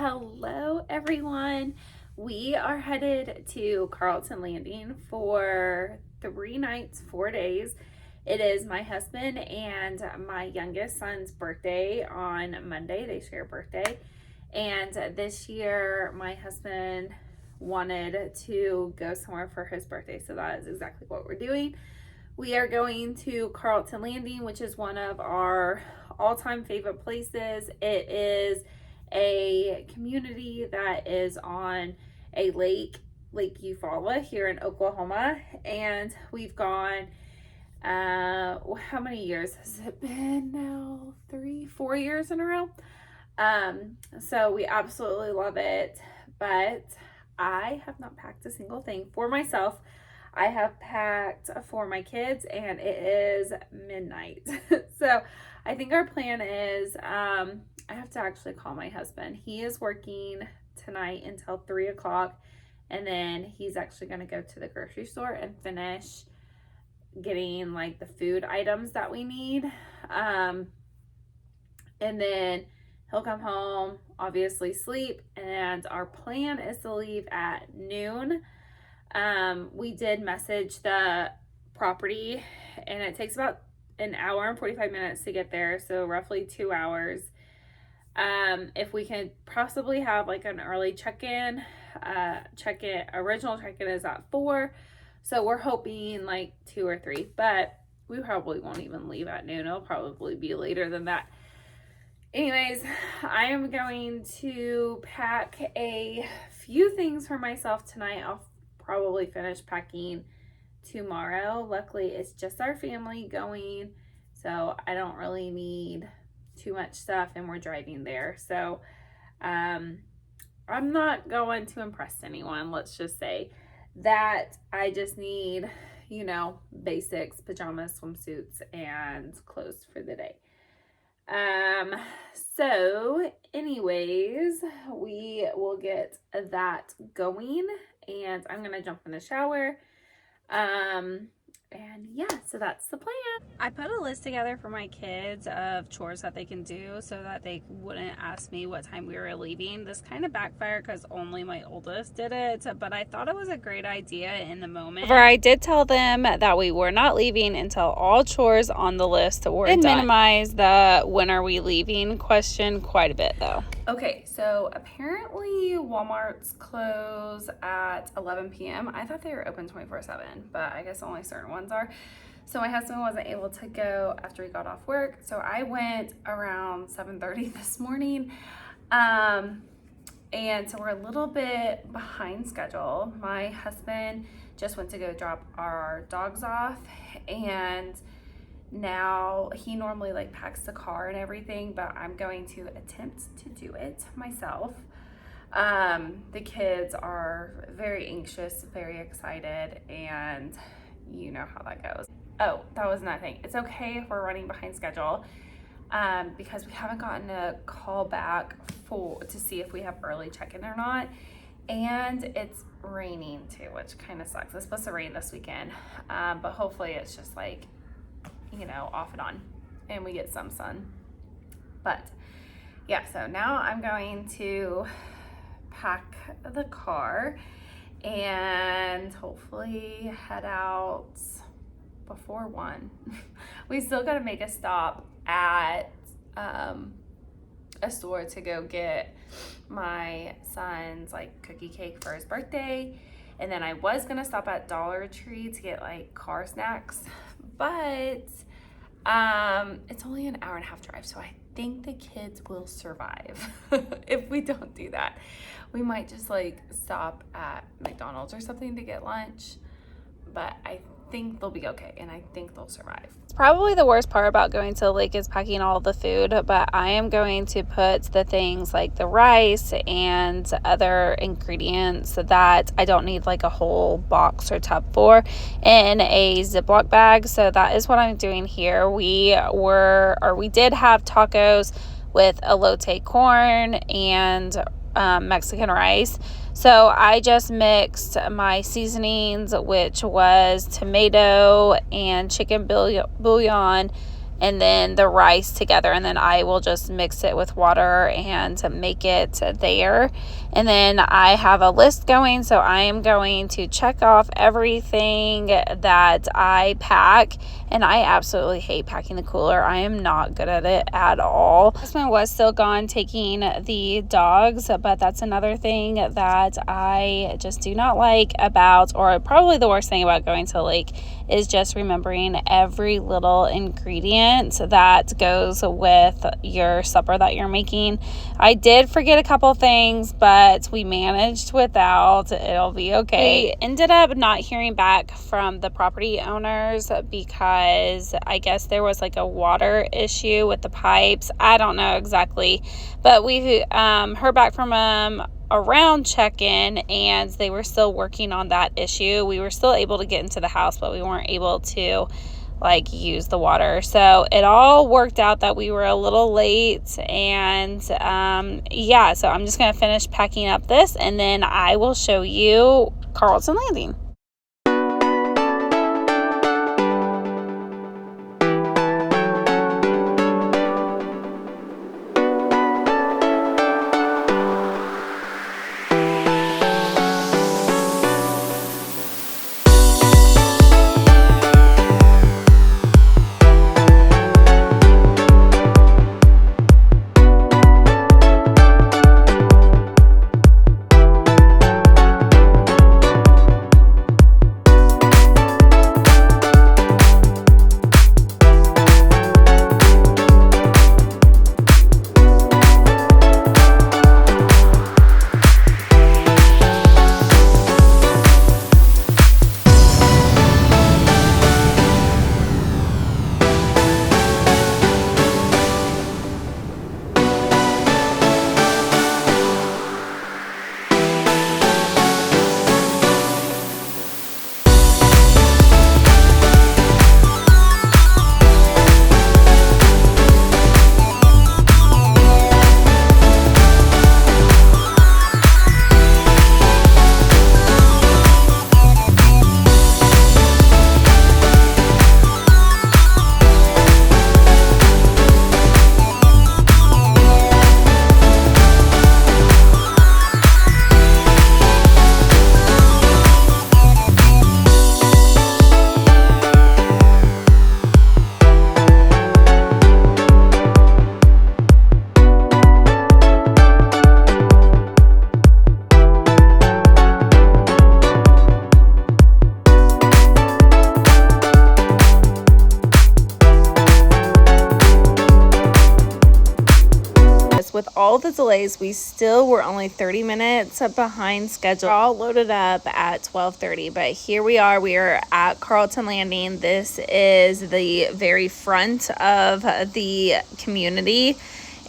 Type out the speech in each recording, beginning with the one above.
Hello everyone. We are headed to Carlton Landing for 3 nights, 4 days. It is my husband and my youngest son's birthday on Monday. They share a birthday. And this year my husband wanted to go somewhere for his birthday. So that is exactly what we're doing. We are going to Carlton Landing, which is one of our all-time favorite places. It is a community that is on a lake, Lake Eufaula here in Oklahoma. And we've gone, how many years has it been now? 3-4 years in a row. So we absolutely love it, but I have not packed a single thing for myself. I have packed for my kids and it is midnight. So I think our plan is, I have to actually call my husband. He is working tonight until 3 o'clock, and then he's actually going to go to the grocery store and finish getting like the food items that we need. And then he'll come home, obviously sleep, and our plan is to leave at noon. We did message the property, and it takes about an hour and 45 minutes to get there, so roughly 2 hours. If we can possibly have like an early check-in, original check-in is at 4, so we're hoping like 2 or 3, but we probably won't even leave at noon. It'll probably be later than that. Anyways, I am going to pack a few things for myself tonight. I'll probably finish packing tomorrow. Luckily, it's just our family going, so I don't really need too much stuff, and we're driving there. So I'm not going to impress anyone. Let's just say that I just need, basics, pajamas, swimsuits, and clothes for the day. So anyways, we will get that going, and I'm gonna jump in the shower. And yeah, so that's the plan. I put a list together for my kids of chores that they can do so that they wouldn't ask me what time we were leaving. This kind of backfired because only my oldest did it, but I thought it was a great idea in the moment. However, I did tell them that we were not leaving until all chores on the list were done. It minimized the when are we leaving question quite a bit though. Okay, so apparently Walmart's close at 11 p.m. I thought they were open 24/7, but I guess only certain ones are. So my husband wasn't able to go after he got off work, so I went around 7:30 this morning. And so we're a little bit behind schedule. My husband just went to go drop our dogs off, and now he normally packs the car and everything, but I'm going to attempt to do it myself. The kids are very anxious, very excited, and you know how that goes. Oh, that was another thing. It's okay if we're running behind schedule, because we haven't gotten a call back to see if we have early check-in or not. And it's raining too, which kind of sucks. It's supposed to rain this weekend, but hopefully it's just off and on and we get some sun. But yeah, so now I'm going to pack the car and hopefully head out before 1. We still got to make a stop at a store to go get my son's cookie cake for his birthday, and then I was gonna stop at Dollar Tree to get car snacks, but it's only an hour and a half drive, so I think the kids will survive. If we don't do that, we might just stop at McDonald's or something to get lunch, but I think they'll be okay, and I think they'll survive. It's probably the worst part about going to the lake is packing all the food, but I am going to put the things like the rice and other ingredients that I don't need a whole box or tub for in a Ziploc bag. So that is what I'm doing here. We did have tacos with elote corn and Mexican rice. So I just mixed my seasonings, which was tomato and chicken bouillon and then the rice together, and then I will just mix it with water and make it there. And then I have a list going, so I am going to check off everything that I pack. And I absolutely hate packing the cooler. I am not good at it at all. My husband was still gone taking the dogs, but that's another thing that I just do not like about, or probably the worst thing about going to the lake, is just remembering every little ingredient that goes with your supper that you're making. I did forget a couple things, but we managed without. It'll be okay. We ended up not hearing back from the property owners because I guess there was like a water issue with the pipes. I don't know exactly, but we heard back from them around check-in, and they were still working on that issue. We were still able to get into the house, but we weren't able to like use the water. So it all worked out that we were a little late, and yeah, so I'm just gonna finish packing up this, and then I will show you Carlton Landing. With all the delays, we still were only 30 minutes behind schedule. We're all loaded up at 12:30, but here we are at Carlton Landing. This is the very front of the community,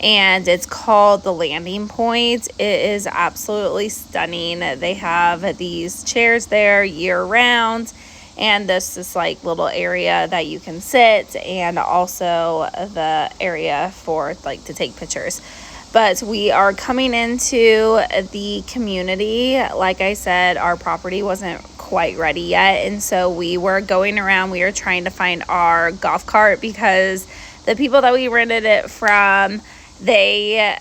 and it's called the Landing Point. It is absolutely stunning. They have these chairs there year round, and this is like little area that you can sit, and also the area for like to take pictures. But we are coming into the community. Like I said, our property wasn't quite ready yet, and so we were going around. We were trying to find our golf cart because the people that we rented it from, they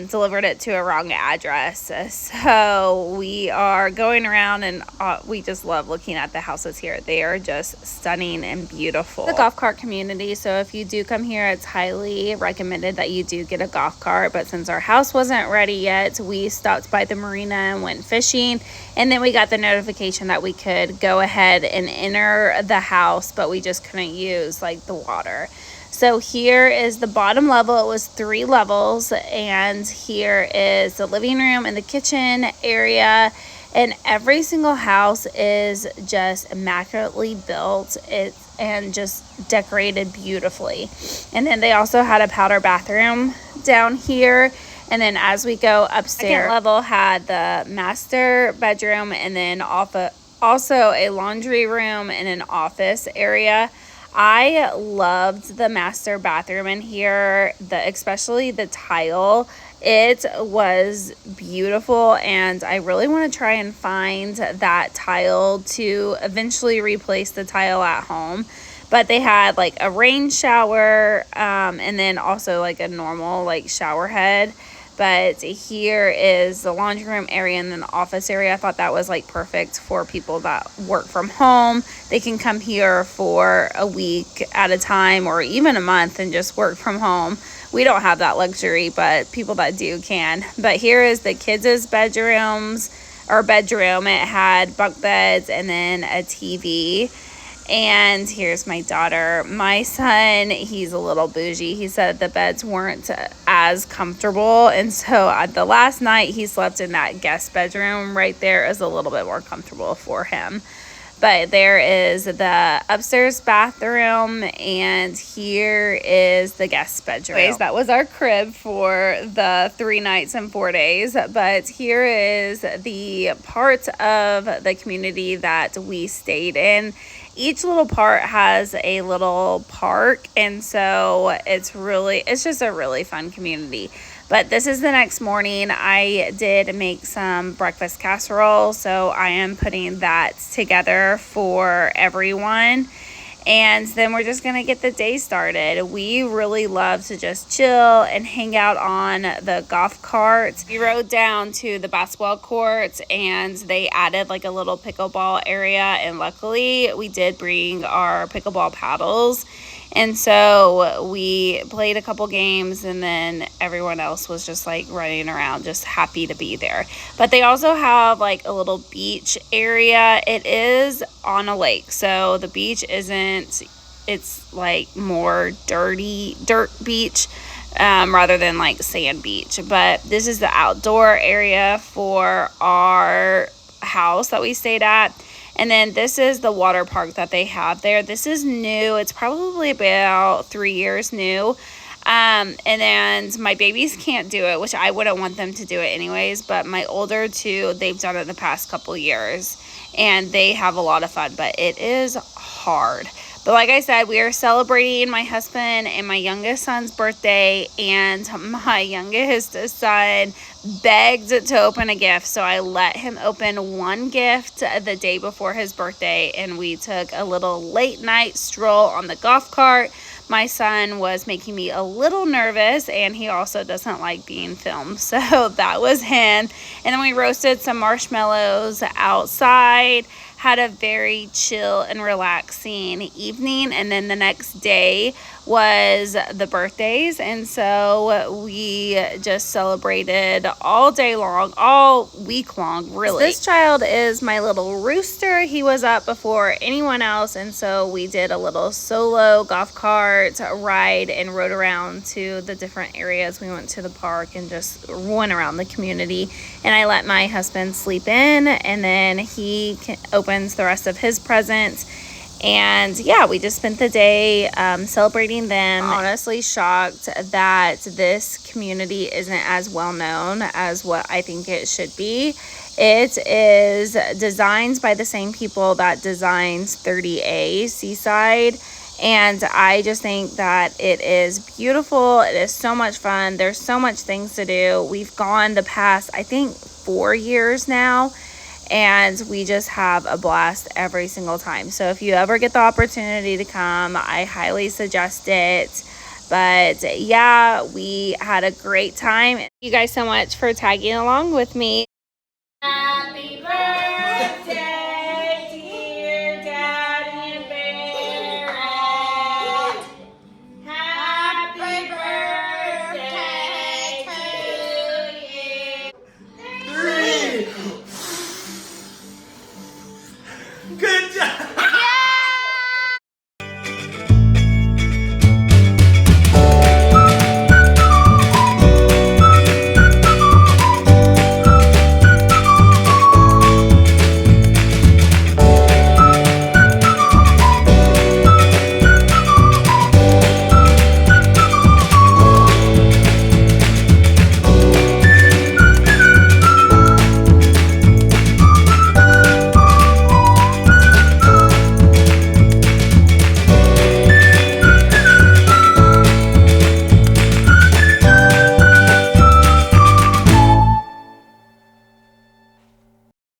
delivered it to a wrong address. So we are going around, and we just love looking at the houses here. They are just stunning and beautiful. The golf cart community, so if you do come here, it's highly recommended that you do get a golf cart. But since our house wasn't ready yet, we stopped by the marina and went fishing, and then we got the notification that we could go ahead and enter the house, but we just couldn't use like the water. So here is the bottom level. It was 3 levels, and here is the living room and the kitchen area, and every single house is just immaculately built and just decorated beautifully. And then they also had a powder bathroom down here, and then as we go upstairs, second level had the master bedroom, and then also a laundry room and an office area. I loved the master bathroom in here, especially the tile. It was beautiful, and I really want to try and find that tile to eventually replace the tile at home. but they had like a rain shower, and then also like a normal like shower head. But here is the laundry room area and then the office area. I thought that was like perfect for people that work from home. They can come here for a week at a time or even a month and just work from home. We don't have that luxury, but people that do can. But here is the kids' bedroom. It had bunk beds and then a TV. And here's my daughter. My son, he's a little bougie. He said the beds weren't as comfortable. And so the last night he slept in that guest bedroom right there is a little bit more comfortable for him. But there is the upstairs bathroom, and here is the guest bedroom. That was our crib for the 3 nights and 4 days. But here is the part of the community that we stayed in. Each little part has a little park, and so it's just a really fun community. But this is the next morning. I did make some breakfast casserole, so I am putting that together for everyone. And then we're just going to get the day started. We really love to just chill and hang out on the golf cart. We rode down to the basketball courts, and they added like a little pickleball area. And luckily, we did bring our pickleball paddles. And so we played a couple games, and then everyone else was just like running around, just happy to be there. But they also have like a little beach area. It is on a lake, so the beach it's like more dirt beach rather than like sand beach. But this is the outdoor area for our house that we stayed at. And then this is the water park that they have there. This is new. It's probably about 3 years new. And then my babies can't do it, which I wouldn't want them to do it anyways. But my older two, they've done it the past couple years. And they have a lot of fun. But it is hard. But like I said, we are celebrating my husband and my youngest son's birthday. And my youngest son begged to open a gift, so I let him open one gift the day before his birthday, and we took a little late night stroll on the golf cart. My son was making me a little nervous, and he also doesn't like being filmed, so that was him. And then we roasted some marshmallows outside, had a very chill and relaxing evening. And then the next day was the birthdays, and so we just celebrated all day long, all week long, really. This child is my little rooster. He was up before anyone else, and so we did a little solo golf cart ride and rode around to the different areas. We went to the park and just went around the community, and I let my husband sleep in, and then he opens the rest of his presents. And yeah, we just spent the day celebrating them. Honestly shocked that this community isn't as well known as what I think it should be. It is designed by the same people that designs 30A Seaside. And I just think that it is beautiful. It is so much fun. There's so much things to do. We've gone the past, I think, 4 years now. And we just have a blast every single time. So if you ever get the opportunity to come, I highly suggest it. But yeah, we had a great time. Thank you guys so much for tagging along with me.